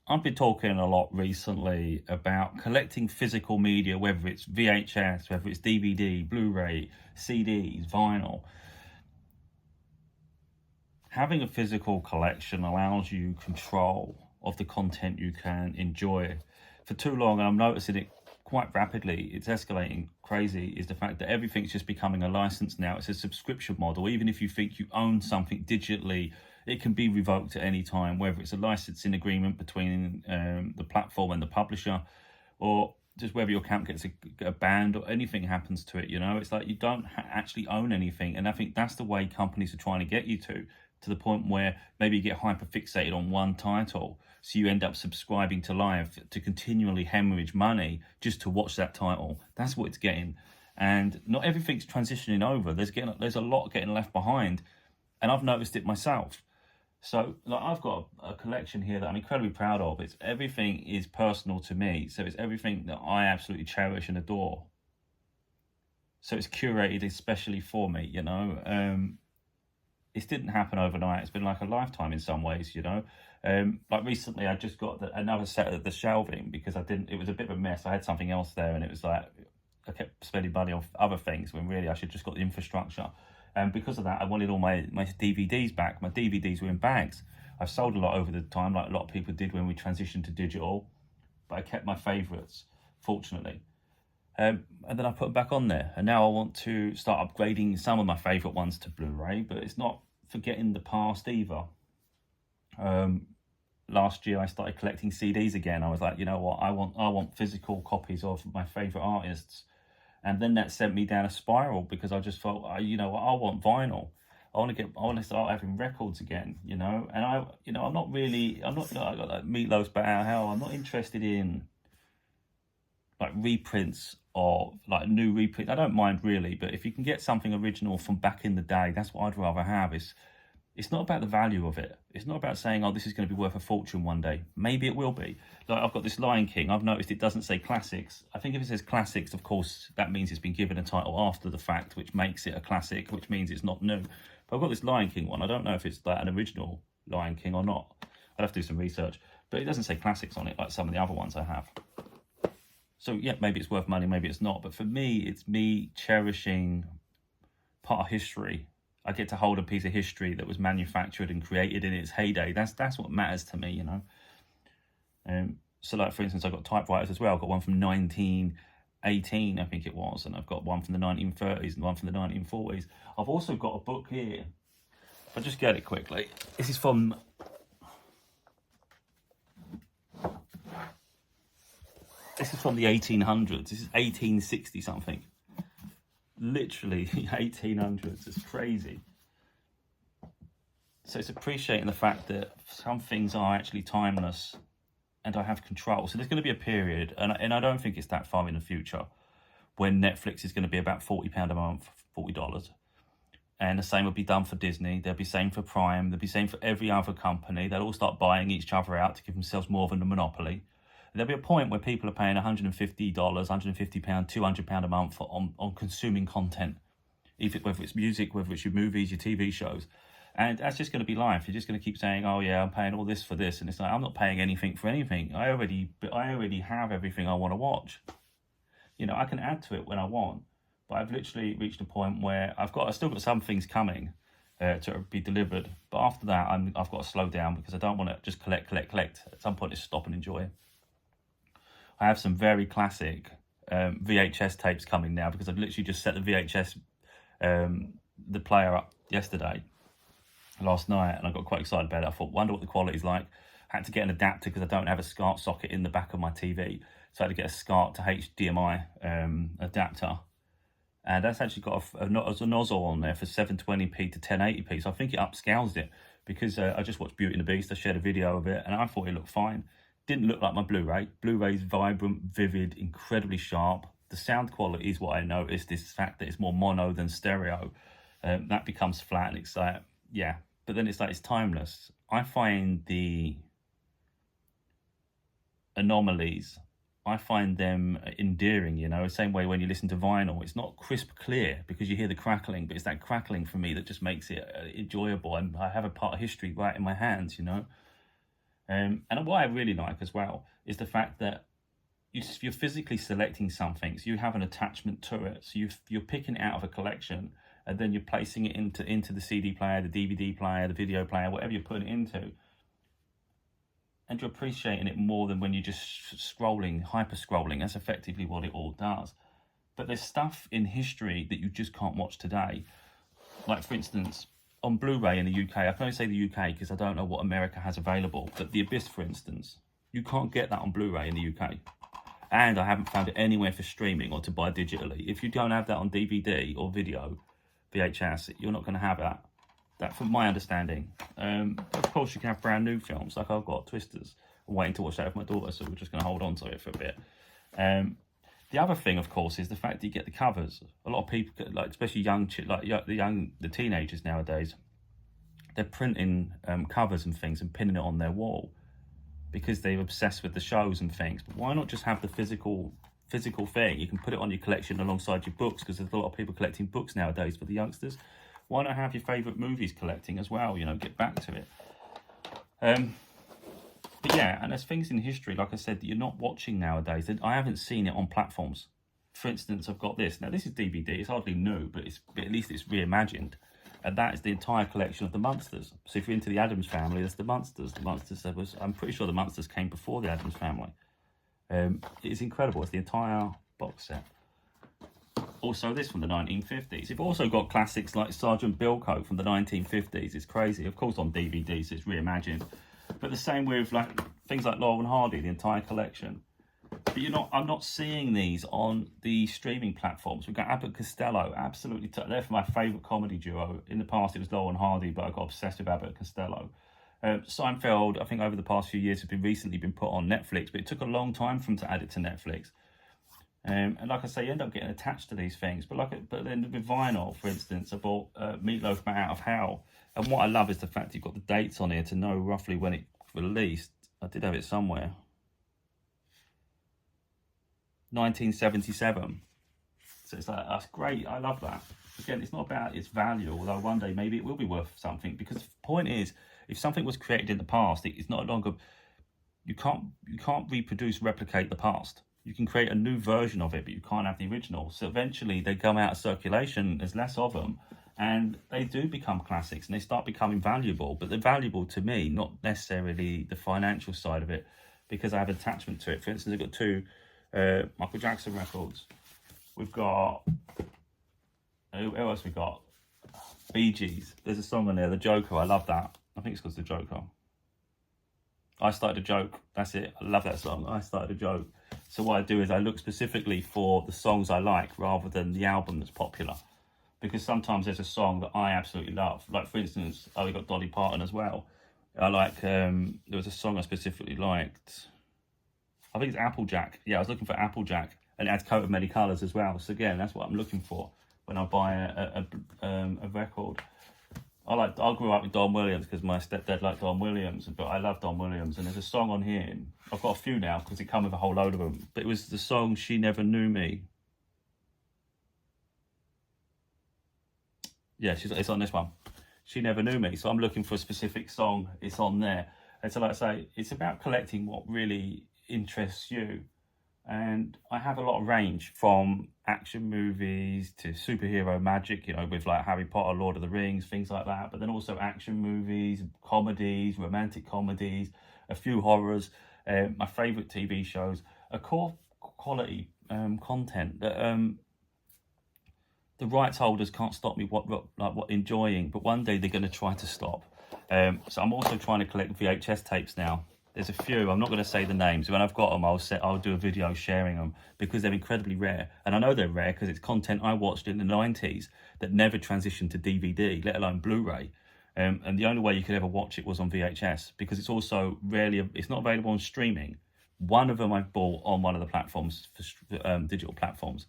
I've been talking a lot recently about collecting physical media, whether it's VHS, whether it's DVD, Blu-ray, CDs, vinyl. Having a physical collection allows you control of the content you can enjoy. For too long, and I'm noticing it quite rapidly, it's escalating crazy, is the fact that everything's just becoming a license now. It's a subscription model. Even if you think you own something digitally, it can be revoked at any time, whether it's a licensing agreement between the platform and the publisher, or just whether your account gets a banned or anything happens to it. It's like you don't actually own anything. And I think that's the way companies are trying to get you to the point where maybe you get hyper fixated on one title, so you end up subscribing to live to continually hemorrhage money just to watch that title. That's what it's getting. And not everything's transitioning over. There's a lot getting left behind, and I've noticed it myself. So like, I've got a collection here that I'm incredibly proud of. It's everything is personal to me. So it's everything that I absolutely cherish and adore. So it's curated especially for me, It didn't happen overnight. It's been like a lifetime in some ways, Like recently, I just got another set of the shelving because it was a bit of a mess. I had something else there, and it was like I kept spending money on other things when really I should just got the infrastructure. And because of that, I wanted all my DVDs back. My DVDs were in bags. I've sold a lot over the time, like a lot of people did when we transitioned to digital, but I kept my favourites, fortunately. And then I put them back on there. And now I want to start upgrading some of my favourite ones to Blu-ray, but it's not forgetting the past either. Last year I started collecting CDs again. I was like, you know what, I want physical copies of my favourite artists. And then that sent me down a spiral because I just felt, I want vinyl. I want to start having records again, And I'm not I got like Meatloaf's Better Hell. I'm not interested in like reprints or like new reprints. I don't mind really, but if you can get something original from back in the day, that's what I'd rather have. It's not about the value of it. It's not about saying, oh, this is going to be worth a fortune one day. Maybe it will be. Like I've got this Lion King. I've noticed it doesn't say classics. I think if it says classics, of course, that means it's been given a title after the fact, which makes it a classic, which means it's not new. But I've got this Lion King one. I don't know if it's like an original Lion King or not. I'd have to do some research. But it doesn't say classics on it like some of the other ones I have. So yeah, maybe it's worth money, maybe it's not. But for me, it's me cherishing part of history. I get to hold a piece of history that was manufactured and created in its heyday. That's what matters to me, So like, for instance, I've got typewriters as well. I've got one from 1918, I think it was. And I've got one from the 1930s and one from the 1940s. I've also got a book here. If I just get it quickly. This is from... the 1800s. This is 1860 something. Literally 1800s. It's crazy. So it's appreciating the fact that some things are actually timeless and I have control. So there's going to be a period, and I don't think it's that far in the future, when Netflix is going to be about £40 a month, $40. And the same will be done for Disney. There'll be same for Prime. There'll be same for every other company. They'll all start buying each other out to give themselves more of a monopoly. There'll be a point where people are paying $150, £150, £200 a month on consuming content, whether it's music, whether it's your movies, your TV shows. And that's just going to be life. You're just going to keep saying, oh yeah, I'm paying all this for this. And it's like, I'm not paying anything for anything. I already have everything I want to watch. I can add to it when I want, but I've literally reached a point where I've still got some things coming to be delivered. But after that, I've got to slow down because I don't want to just collect. At some point, just stop and enjoy. I have some very classic VHS tapes coming now because I've literally just set the VHS, the player up last night, and I got quite excited about it. I thought, wonder what the quality's like. I had to get an adapter because I don't have a SCART socket in the back of my TV. So I had to get a SCART to HDMI adapter. And that's actually got a nozzle on there for 720p to 1080p. So I think it upscales it because I just watched Beauty and the Beast. I shared a video of it and I thought it looked fine. Didn't look like my Blu-ray. Blu-ray's vibrant, vivid, incredibly sharp. The sound quality is what I noticed. This fact that it's more mono than stereo. That becomes flat and it's like, yeah. But then it's like, it's timeless. I find the anomalies, I find them endearing, same way when you listen to vinyl. It's not crisp clear because you hear the crackling, but it's that crackling for me that just makes it enjoyable. And I have a part of history right in my hands, And what I really like as well is the fact that you're physically selecting something, so you have an attachment to it. So you're picking it out of a collection, and then you're placing it into the CD player, the DVD player, the video player, whatever you're putting it into. And you're appreciating it more than when you're just scrolling, hyper scrolling. That's effectively what it all does. But there's stuff in history that you just can't watch today. Like, for instance, on Blu-ray in the UK, I can only say the UK because I don't know what America has available, but The Abyss, for instance, you can't get that on Blu-ray in the UK. And I haven't found it anywhere for streaming or to buy digitally. If you don't have that on DVD or video, VHS, you're not going to have that. That, from my understanding. Of course, you can have brand new films, like I've got Twisters. I'm waiting to watch that with my daughter, so we're just going to hold on to it for a bit. The other thing, of course, is the fact that you get the covers. A lot of people, like especially the teenagers nowadays, they're printing covers and things and pinning it on their wall because they're obsessed with the shows and things. But why not just have the physical thing? You can put it on your collection alongside your books, because there's a lot of people collecting books nowadays for the youngsters. Why not have your favourite movies collecting as well? You know, get back to it. But yeah, and there's things in history, like I said, that you're not watching nowadays. That I haven't seen it on platforms. For instance, I've got this. Now, this is DVD. It's hardly new, but at least it's reimagined. And that is the entire collection of the Munsters. So if you're into the Addams Family, there's the Munsters. The Munsters, I'm pretty sure the Munsters came before the Addams Family. It's incredible. It's the entire box set. Also, this from the 1950s. You've also got classics like Sergeant Bilko from the 1950s. It's crazy. Of course, on DVD, so it's reimagined. But the same with like things like Laurel and Hardy, the entire collection. But I'm not seeing these on the streaming platforms. We've got Abbott and Costello, absolutely. They're my favourite comedy duo. In the past, it was Laurel and Hardy, but I got obsessed with Abbott and Costello. Seinfeld, I think over the past few years, has recently been put on Netflix, but it took a long time for them to add it to Netflix. And like I say, you end up getting attached to these things. But then with vinyl, for instance, I bought Meatloaf Bat Out of Hell. And what I love is the fact you've got the dates on here to know roughly when it released. I did have it somewhere. 1977. So it's like, that's great. I love that. Again, it's not about its value, although one day maybe it will be worth something. Because the point is, if something was created in the past, it's not longer. You can't replicate the past. You can create a new version of it, but you can't have the original. So eventually they come out of circulation, there's less of them, and they do become classics and they start becoming valuable. But they're valuable to me, not necessarily the financial side of it, because I have attachment to it. For instance, I've got two Michael Jackson records. We've got, who else we got? Bee Gees. There's a song on there, The Joker. I love that. I think it's called The Joker. I Started a Joke. That's it. I love that song. I Started a Joke. So what I do is I look specifically for the songs I like rather than the album that's popular. Because sometimes there's a song that I absolutely love. Like, for instance, we got Dolly Parton as well. I like, there was a song I specifically liked. I think it's Applejack. Yeah, I was looking for Applejack. And it has Coat of Many Colours as well. So again, that's what I'm looking for when I buy a record. I grew up with Don Williams because my stepdad liked Don Williams, but I love Don Williams. And there's a song on here. I've got a few now because it come with a whole load of them. But it was the song She Never Knew Me. Yeah, it's on this one. She Never Knew Me. So I'm looking for a specific song. It's on there. And so like I say, it's about collecting what really interests you. And I have a lot of range from action movies to superhero magic, with like Harry Potter, Lord of the Rings, things like that. But then also action movies, comedies, romantic comedies, a few horrors, my favourite TV shows, a core quality content that the rights holders can't stop me what enjoying, but one day they're going to try to stop. So I'm also trying to collect VHS tapes now. There's a few, I'm not going to say the names. When I've got them, I'll do a video sharing them because they're incredibly rare. And I know they're rare because it's content I watched in the 90s that never transitioned to DVD, let alone Blu-ray. And the only way you could ever watch it was on VHS because it's also it's not available on streaming. One of them I bought on one of the platforms, for digital platforms.